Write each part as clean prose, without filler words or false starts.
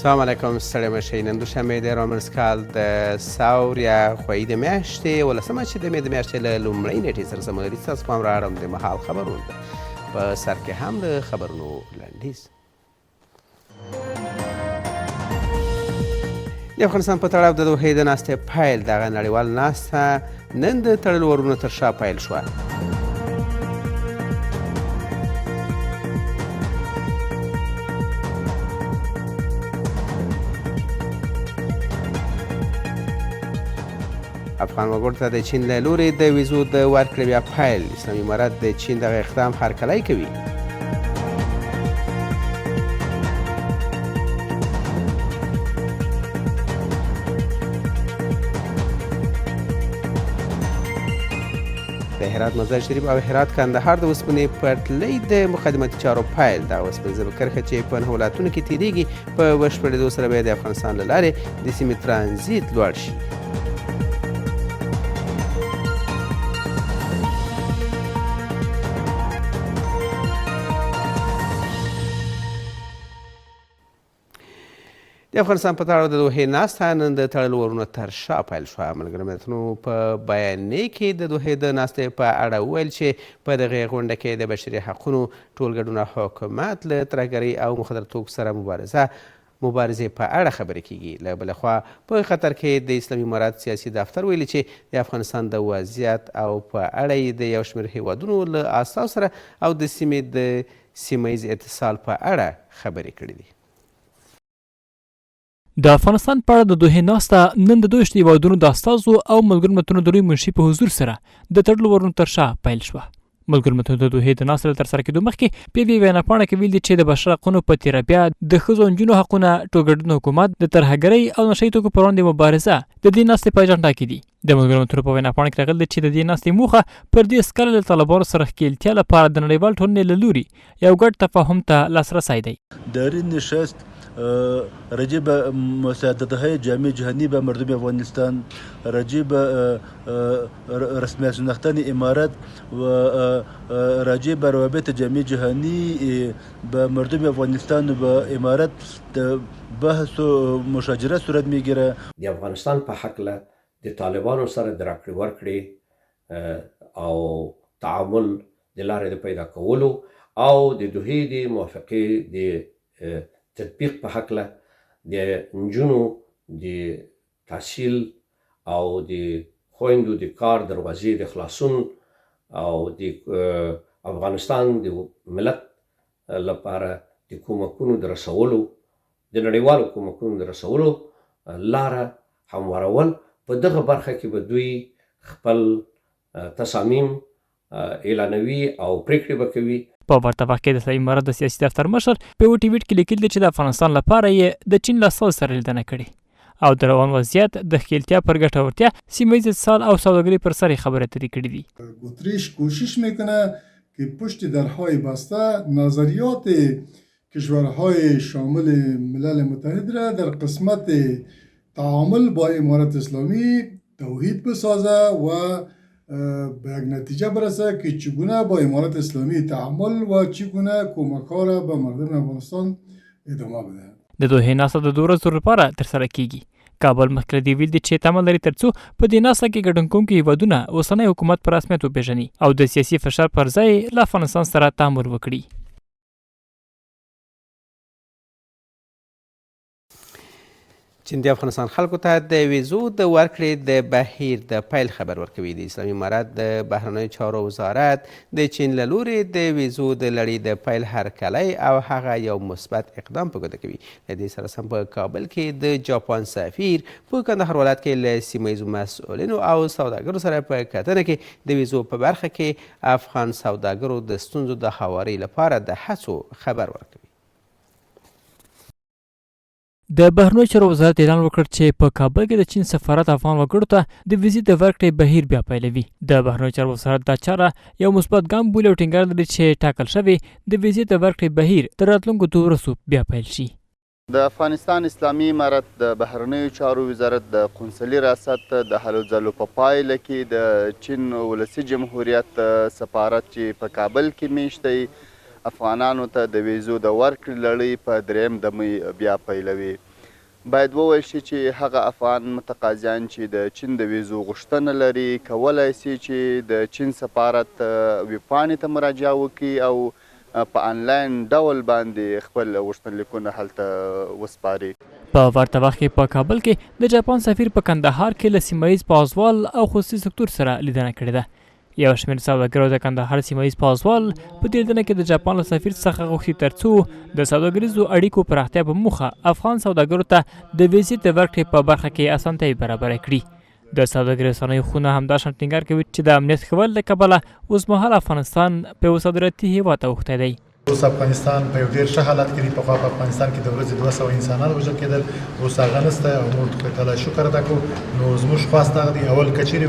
السلام علیکم ستړي مشئ نن دوشنبه د رامرز کال د ساور یا خوایي د میاشتې 18 چې د مې د میاشتې له لومړۍ نیټې سره سمون لري ستاسو پام را اړوم د مهال خبرونو ته په سر کې هم د خبرونو لنډیز د افغانستان په تړاو د دوحې د ناستې پیل دغه نړیوال ناسته نن د تړلو ورونو تر شا پیل شوه افغان وګړو ته د چین له لورې د ویزو د ورکړې بیا پیل اسلامي امارت د چین دغه اقدام هرکلی کوي د هرات مزار شریف او هرات کندهار د اوسپنې پټلۍ د مقدمتي چارو پیل د اوسپنیزه کرښه چې په نهو ولایتونو کې تیریږي په بشپړېدو سره به د افغانستان له لارې د سیمې ترانزیت لوړ شي د افغانستان په تړاو د دوحې ناسته نن د تړلو ورونو تر شا پیل شوه ملګرو ملتونو په بیانیې کې د دوحې د ناستې په اړه وویل چې په دغې غونډه کې د بشري حقونو ټول ګډون حکومت له ترهګرۍ او مخدرتوب سره مبارزې په اړه خبرې کیږي له بلې خوا په قطر کې د اسلامي امارت سیاسي دفتر ویلي چې د افغانستان د وضعیت او په اړه یې د یو شمېر هیوادونو له استازو سره او د سیمې د سیمه ییز اتصال په اړه خبرې کړې دي د افغانستان په اړه د دوحې ناسته نن د 22 هیوادونو د استازو او ملګرو ملتونو د لوی منشي په حضور سره د تړلو ورونو تر شا پیل شوه ملګرو ملتونو د دوحې د ناستې له ترسره کېدو مخکې په یوې ویناپاڼه کې ویل دي چې د بشر حقونو په تېره بیا د ښځو او نجونو حقونه ټولګډون حکومت د ترهګرۍ او نشه یي توکو پر وړاندې مبارزه د دې ناستې په اجنډا کې دي د ملګرو ملتونو په ویناپاڼه کې راغلي چې د دې ناستې موخه پر دې سکاله له طالبانو سره ښکېلتیا لپاره د نړیوال ټولنې له لوري یو ګډ تفاهم ته لاسرسی دی در این نشست راجع به مساعدت‌های جامعه جهانی به مردم افغانستان راجع به رسمیت شناختن امارت و راجع به روابط جامعه جهانی به مردم افغانستان و به امارت بحث و مشاجره صورت میگیره د افغانستان په حق له د طالبانو سره د راکړې ورکړې او تعامل د لارې د پیدا کولو او د دوحې د موافقې د تطبیق په حق له د نجونو د تحصیل او د خویندو د کار دروازې د خلاصون او د افغانستان د ملت لپاره د کومکونو د رسولو د نړیوالو کومکونو د رسولو لاره هموارول په دغه برخه کې به دوی خپل تصامیم اعلانوي او پریکړې به کوي په ورته وخت کې د اسلامي امارت د سیاسي دفتر مشر په یو ټویټ کې لیکلي چې د افغانستان لپاره یې د چین له استازو سره لیدنه کړې او د روان وضعیت د ښکېلتیا پر ګټورتیا سیمه ییز اتصال او سوداګرۍ پر سر خبرې اترې کړې دي اتریش کوشش میکنه که پشت درهای بسته نظریات کشورهای شامل ملل متحد را در قسمت تعامل با امارت اسلامی توحید بسازه و به یک نتیجه برسه که چگونه با امارت اسلامی تعامل و چگونه کمک‌ها را به مردم افغانستان ادامه بده. د دوحې ناسته د 2 ورځو لپاره ترسره کیږي کابل مخکې دی ویل دي چې تمه لري ترڅو په دې ناسته کې ګډون کوونکي هیوادونه اوسنی حکومت په رسمیت وپېژني او د سیاسي فشار پر ځای له افغانستان سره تعامل وکړي چین د افغانستان خلکو ته د ویزو د ورکړې د بهیر د پیل خبر ورکوي د اسلامي امارت د بهرنیو چارو وزارت د چین له لورې د ویزو د لړۍ د پیل هرکلی او هغه یو مثبت اقدام په ګوته کوي له دې سره سم په کابل کې د جاپان سفیر په کندهار ولایت کې له سیمه ییزو مسؤلینو او سوداګرو سره په کتنه کې د ویزو په برخه کې افغان سوداګرو د ستونزو د هواري لپاره د هڅو خبر ورکوي د بهرنیو چارو وزارت اعلان وکړ چې په کابل کې د چین سفارت افغان وګړو ته د ویزې د ورکړې بهیر بیا پیلوي د بهرنیو چارو وزارت دا چاره یو مثبت ګام بولي او ټینګار لري چې ټاکل شوی د ویزې د ورکړې بهیر تر راتلونکو 2 ورځو بیا پیل شي د افغانستان اسلامي امارت د بهرنیو چارو وزارت د قونسلي ریاست د هلو ځلو په پایله کې د چین ولسي جمهوریت سفارت چې په کابل کې میشت دی افغانانو ته د ویزو د ورکړې لړۍ په 3 دمې بیا پیلوي باید وویل شي چې هغه افغان متقاضیان چې د چین د ویزو غوښتنه لري کولی سي چې د چین سفارت ویبپاڼې ته مراجعه وکړي او په آنلاین ډول باندې خپل غوښتنلیکونه هلته وسپاري. په ورته وخت کې په کابل کې د جاپان سفیر په کندهار کې له سیمه ییز پازوال او خصوصي سکتور سره لیدنه کړې ده. یو شمېر سوداګرو د کندهار سیمه ییز پازوال په دې لیدنه کې د جاپان له سفیر څخه غوښتي ترڅو د سوداګریزو اړیکو پراختیا په موخه افغان سوداګرو ته د ویزې د ورکړې په برخه کې اسانتیاوې برابره کړي. د سوداګرۍ رسنیو خونه همداشان ټینګار کوي چې د امنیت ښه والي له کبله اوسمهال افغانستان په یو صادراتي هېواد اوښتی دی. اوس افغانستان په یو ډېر ښه حالت کې دی. پخوا په افغانستان کې د ورځې 200 انسانان وژل کېدل، اوس هغه نشته او موږ خدای تعالی شکر ادا کوو. نو زموږ خواست هغه دی اول که چیرې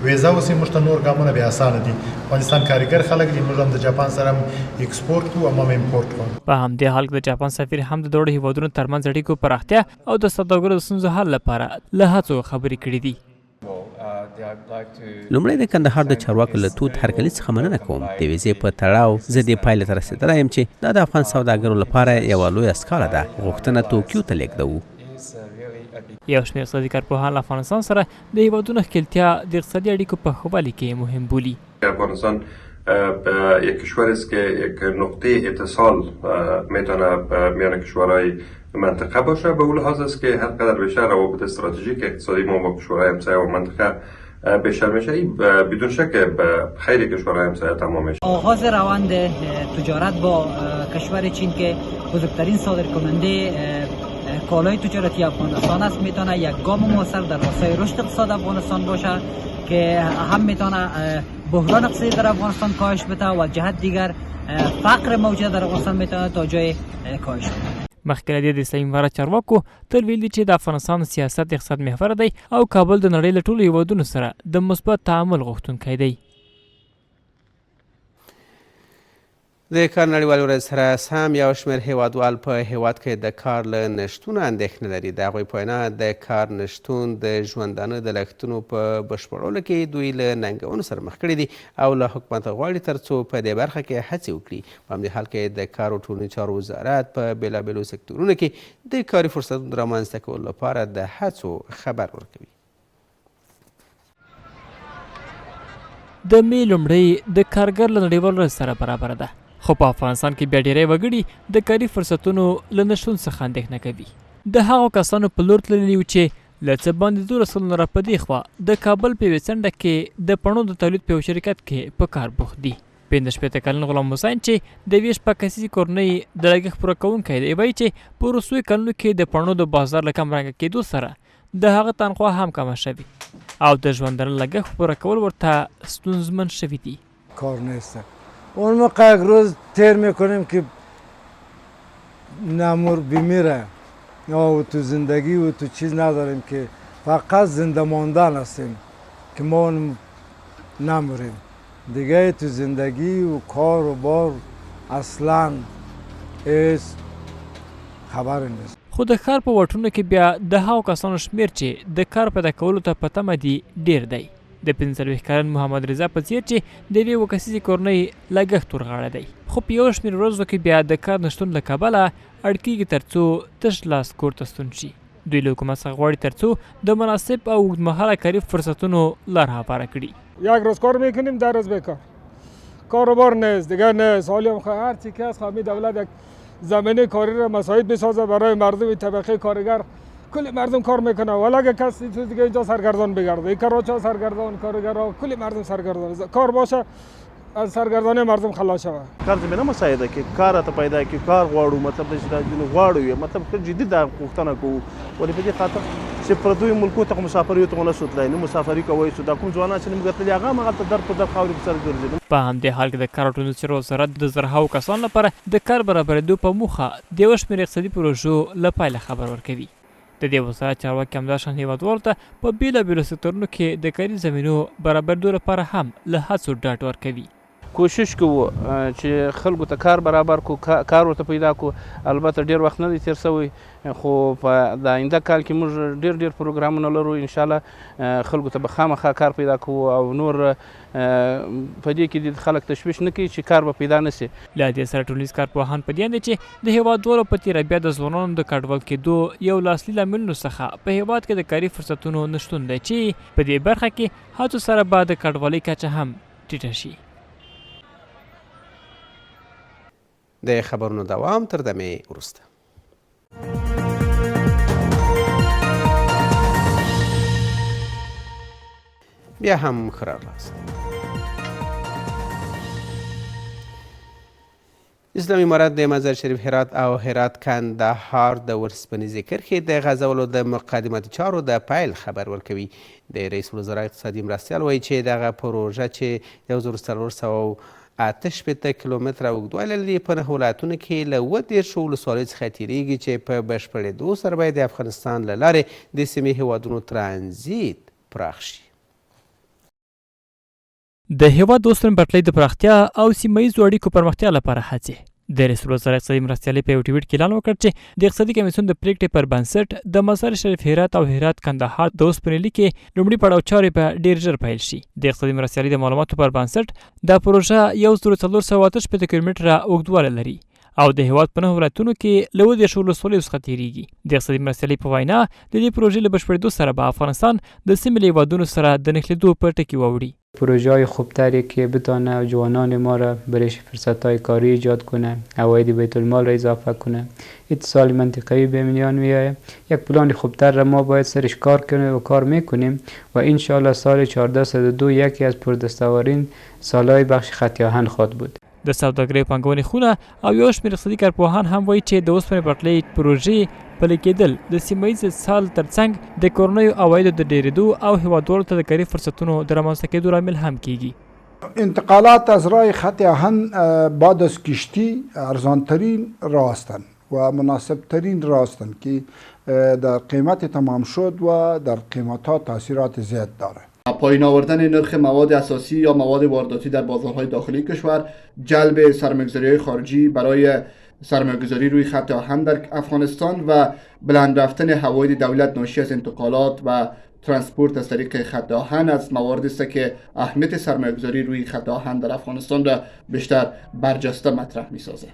ویزه اوسي موږ ته نور ګامونه بیا اسانه دي. افغانستان کارګر خلک دي، موږ هم د جاپان سره ایکسپورټ کوو هم امپورټ کوو. په همدې حال کې د جاپان سفیر هم د دواړو هېوادونو ترمنځ اړیکو پراختیا او د سوداګرو د ستونزو حل لپاره له هڅو خبرې کړې دي. لومړی د کندهار د چارواکو له تود هرکلي څخه مننه کوم. د ویزې په تړاو زه دې پایلې ته رسېدلی یم چې دا د افغان سوداګرو لپاره یوه لویه سکاله ده. غوښتنه توکیو ته لیږدوو. یو شمېر اقتصادي کارپوهان له افغانستان سره د هېوادونو ښکیلتیا د اقتصادي اړیکو په ښه والي کې مهم بولي. افغانستان یک کشور است که یک نقطه اتصال میتونه میان کشورهای منطقه باشه. به اون لحاظ است که هر قدر بیشتر روابط استراتژیک اقتصادی ما با کشورهای همسایه و منطقه بیشتر میشه، این بدون شک به خیر کشورهای همسایه تمام میشه. آغاز روند تجارت با کشور چین که بزرگترین صادرکننده کالای تجارتی افغانستان است میتونه یک گام موثر در راستای رشد اقتصاد افغانستان باشه که هم میتونه بحران اقتصادی در افغانستان کاهش بده و جهت دیگر فقر موجود در افغانستان میتونه تا جای کاهش بده. مخکې له دې د اسلامي امارت چارواکو تل ویلي چې د افغانستان سیاست د اقتصاد محور دی او کابل د نړۍ له ټولو هېوادونو سره د مثبت تعامل غوښتونکی دی. د کار نړیوالې ورځې سره سم یو شمېر هیوادوال په هیواد کې د کار له نشتونه اندېښنه لري. د هغوی په وینا د کار نشتون د ژوندانه د لګښتونو په بشپړولو کې دوی له ننګونو سره مخ کړي دي او له حکومته غواړي ترڅو په دې برخه کې هڅې وکړي. په همدې حال کې د کار او ټولنیزو چارو وزارت په بېلابېلو سکتورونو کې د کاري فرصتونو رامنځته کولو لپاره د هڅو خبر ورکوي. د مې لومړۍ د کارګر له نړیوال ورځ سره برابره ده، خو په افغانستان کې بیا ډېری وګړي د کاري فرصتونو له نشتون څخه اندېښنه کوي. د هغو کسانو په لور تللي یو چې له څه باندې 12 کلونو راپدې خوا د کابل په یوې څنډه کې د پڼو د تولید په یو شرکت کې په کار بوخت دي. 15 کلن غلام حسین چې د 20 کسیزې کورنۍ د لګښت پوره کوونکی دی وایي چې په وروستیو کلونو کې د پڼو د بازار له کمرنګه کېدو سره د هغه تنخواه هم کمه شوې او د ژوندانه لګښت پوره کول ورته ستونزمن شوي دي. کار نیست. اون موقع یک روز تیر میکنیم که نمور بمیره یا تو زندگی و تو چیز نداریم که فقط زنده ماندن هستیم که ما نموریم دیگه. تو زندگی و کار و بار اصلا هیڅ خبر نیست. خو د ښار په واټونو کې بیا د هغو کسانو شمېر چې د کار پیدا کولو ته په تمه دي ډېر دی. د 45 کلن محمد رضا په څېر چې د یوې کسیزې کورنۍ لګښت ورغاړه دی، خو په یو شمېر ورځو کې بیا د کار نشتون له کبله اړ کېږي ترڅو تش لاس کور ته ستون شي. دوی له حکومت څخه غواړي ترڅو د مناسب او اوږدمهاله کاري فرصتونو لار هواره کړي. یک روز کار میکنیم، 10 روز بیکار. کار و بار نیست دیگه، نیست. حالی هم هر چی که هست همین دولت یک زمینه کاری را مساعد بسازه برای مردم طبقه کارگر. کل مردم کار میکنه ولی اگه کسی چیز دیگه اینجا سرگردان بگرده، کراچا سرگردان، کارگرها کل مردم سرگردان. کار باشه از سرگردانی مردم خلاص شوه. کار زمینه مساعده که کار ته پیدا کی کار غواړو، مطلب د غواړو مطلب خو جدي د غوښتنه کوو ولې په دې خاطر چې پردوی ملکو ته مسافر یو ته نه سوتلای نه مسافری کوي سودا کوم ځوانان چې موږ ته هغه مغه ته در په در خاورې سره ګرځي. په همدې حال کې د کار او ټولنیزو چارو وزارت د زرهاو کسانو لپاره د کار برابرېدو په موخه د یو شمېر اقتصادي پروژو له پایله خبر ورکوي. د دې وزارت چارواکي همداشان هېوادوالو ته په بېلابېلو سکتورونو کې د کاري زمینو برابرېدو لپاره هم له هڅو ډاډ ورکوي. کوشش کوو چې خلکو ته کار برابر کو کار ورته پیدا کو. البته ډیر وخت نه دی تیر شوی خو په د آینده کال کې موږ ډیر پروګرامونه لرو ان شاء الله خلکو ته به خامخا کار پیدا کوو او نور په دې کې د خلک تشویش نه کوي چې کار به پیدا نه سي. له دې سره ټولنیز کارپوهان په دې اند چې د هیوادوالو په تیره بیا د ځوانانو د کډوال کېدو یو لاسلي لاملونو څخه په هیواد کې د کاري فرصتونو نشتون دی چې په دې برخه کې هڅو سره به د کډوالۍ کچه هم ټیټه شي. د خبرونو دوام تر دمې وروسته. بیا هم ښه راغلاست. اسلامي امارت د مزار شریف هرات او هرات کندهار د ورسپنیزې کرښې د غځولو د مقدماتي چارو د پیل خبر ورکوي. د رئیس الوزرا اقتصادي مرستیال وایي چې دغه پروژه چې 1408 کیلومتره اوږدوالی لري په 9 ولایتونو کې له 30 ولسوالیو څخه تیریږي چې په بشپړېدو سره باید د افغانستان له لارې د سیمې هیوادونو ترانزیت پراخ شي. د هیواد د اوسپنې پټلۍ د پراختیا او سیمه ییزو اړیکو پرمختیا لپاره هڅې. د رئیس الوزرا اقتصادي مرستیالۍ په یو ټویټ کې اعلان وکړ چې د اقتصادي کمیسیون د پریکړې پر بنسټ د مزار شریف هرات او هرات کندهار د اوسپنې لیکې لومړي پړاو چارې په ډېر ژر پیل شي. د اقتصادي مرستیالۍ د معلوماتو پر بنسټ دا پروژه 1408 کیلومتره اوږدوالی لري او د هیواد په 9 ولایتونو کې له 30 ولسوالیو څخه تیریږي. د اقتصادي مرستیالۍ په وینا د دې پروژې له بشپړېدو سره به افغانستان د سیمې له هیوادونو سره د نښلېدو په ټکي واوړي. پروژه‌های خوبتری که بتونه جوانان ما را برای فرصت‌های کاری ایجاد کنه، عواید بیت المال را اضافه کنه، اتصال منطقه‌ای به میان میآید. یک پلان خوبتر را ما باید سرش کار کنیم و کار میکنیم و ان شاء الله سال 1402 یکی از پردستاورین سالهای بخش خط آهن خواهد بود. د سوداګرۍ پانګونې خونه او یو شمېر اقتصادي کارپوهان هم وایي چې د اوسپنې پټلۍ پروژې پلي کېدل د سیمه ییز سال ترڅنګ د کورنیو عوایدو د ډېرېدو او هیوادوالو ته د کاري فرصتونو د رامنځته کېدو لامل هم کیږي. انتقالات از راه خط آهن بعد از کشتی ارزانترین راه هستند و مناسبترین راه هستند که در قیمت تمام شد و در قیمت‌ها تاثیرات زیاد دارد. پایین آوردن نرخ مواد اساسی یا مواد وارداتی در بازارهای داخلی کشور، جلب سرمایه‌گذاری‌های خارجی برای سرمایه‌گذاری روی خط آهن در افغانستان و بلند رفتن حواید دولت ناشی از انتقالات و ترانسپورت از طریق خط آهن از مواردی است که اهمیت سرمایه‌گذاری روی خط آهن در افغانستان را بیشتر برجسته مطرح می‌سازد.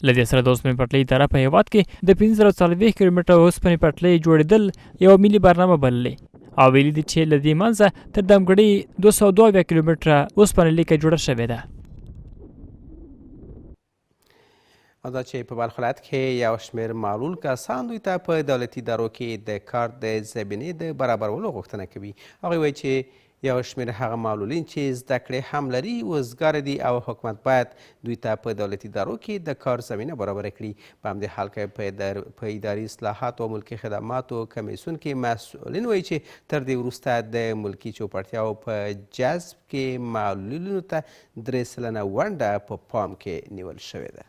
له دې سره د اوسپنې پټلۍ اداره په هیواد کې د 1540 کیلومتره اوسپنې پټلۍ جوړېدل یوه ملي برنامه بللې او ویلي دي چې له دې منځه تر دمګړۍ 222 کیلومتره اوسپنې لیکه جوړه شوې ده. دا چې په بلخ ولایت کې یو شمېر معلول کسان دوی ته په دولتي ادارو کې د کار د زمینې د برابرولو غوښتنه کوي. هغوی وایي چې یو شمېر هغه معلولین چې زده کړې هم لري وزګاره دي او حکومت باید دوی ته په دولتي ادارو کې د کار زمینه برابره کړي. په همدې حال کې په اداري اصلاحاتو او ملکي خدماتو کمیسیون کې مسؤلین وایي چې تر دې وروسته د ملکي چوپړتیاو په جذب کې معلولینو ته 3 سلنه ونډه په پام کې نیول شوې ده.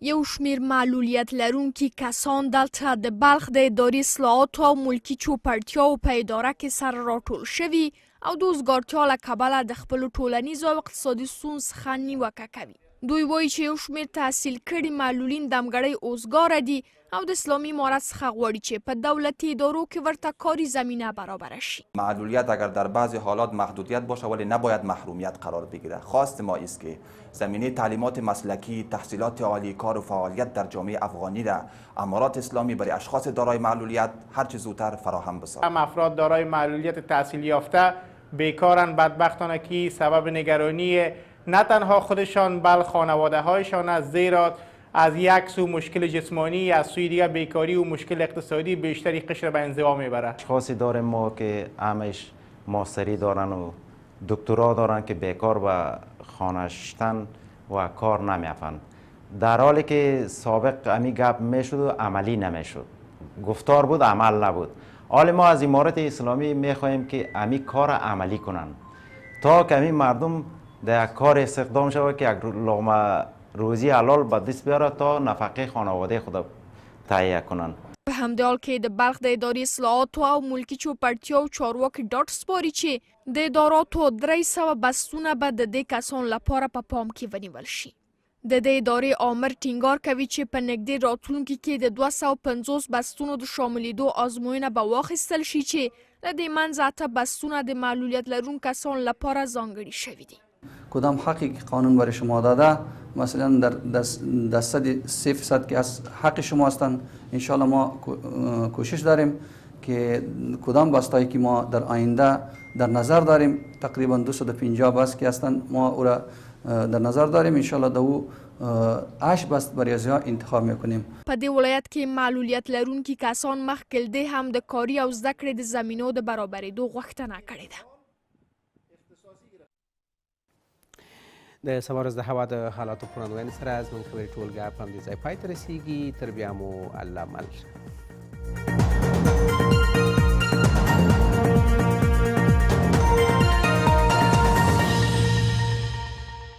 یو شمیر معلولیت لرونکي کسان دلته د بلخ د اداري اصلاحاتو او ملکي چوپړتیاو په اداره کې سره راټول شوي او د وزګارتیا له کبله د خپلو ټولنیزو او اقتصادي ستونزو څخه نیوکه کوي. دوی وایي چې یو شمیر تحصیل کړي معلولین دمګړۍ اوزګاره دي او د اسلامي امارت څخه غواړي چې په دولتي ادارو کې ورته کاری زمینه برابر شي. معلولیت اگر در بعضی حالات محدودیت باشه ولی نباید محرومیت قرار بگیره. خواست ما است که زمینه تعلیمات مسلکی، تحصیلات عالی، کار و فعالیت در جامعه افغانی را امارات اسلامی برای اشخاص دارای معلولیت هر چه زودتر فراهم بسازد. افراد دارای معلولیت تحصیل یافته بیکارن، بدبختانه که سبب نگرانی نه تنها خودشان بل خانواده هایشان است، زیرا از یک سو مشکل جسمانی، از سوی دیگر بیکاری و مشکل اقتصادی بیشتری قشر به انزوا میبره. اشخاصی داریم ما که همش ماستری دارن و دکترا دارن که بیکار و خانه شدن و کار نمیافن، در حالی که سابق امی گپ میشد و عملی نمیشد، گفتار بود عمل نبود. حال ما از امارت اسلامی میخواهیم که امی کار عملی کنن تا که امی مردم در کار استخدام شود که یک لقمه روزی حلال به دست بیاره تا نفقه خانواده خود تهیه کنن. په په همدې حال کې د بلخ د اداري اصلاحاتو او ملکي چوپړتیاو چارواکي ډاډ سپاري چې د اداراتو 300 بستونه به د دې کسانو لپاره په پام کې ونیول شي. د دې ادارې آمر ټینګار کوي چې په نږدې راتلونکي کې د 250 بستونو د شاملېدو ازموینه به واخیستل شي چې له دې منځه 8 بستونه د معلولیت لرونکو کسانو لپاره ځانګړي شوي دي. کدام حقی که قانون برای شما داده مثلا در دسته 3% که از حق شما هستند انشالله ما کوشش داریم که کدام بستایی که ما در آینده در نظر داریم تقریبا 250 بست که هستند ما او را در نظر داریم انشالله دو 8 بست برای ازها انتخاب میکنیم. په دې ولایت کې معلولیت لرونکي کسان مخکې له دې هم د کاري او زده کړې د زمینو د برابرېدو غوښتنه کړې ده. د سبا ورځ د هوا د حالاتو په وړاندوینې سره زموږ خبري ټولګه په همدې ځای پای ته رسیږي. تر بیا مو الله مل.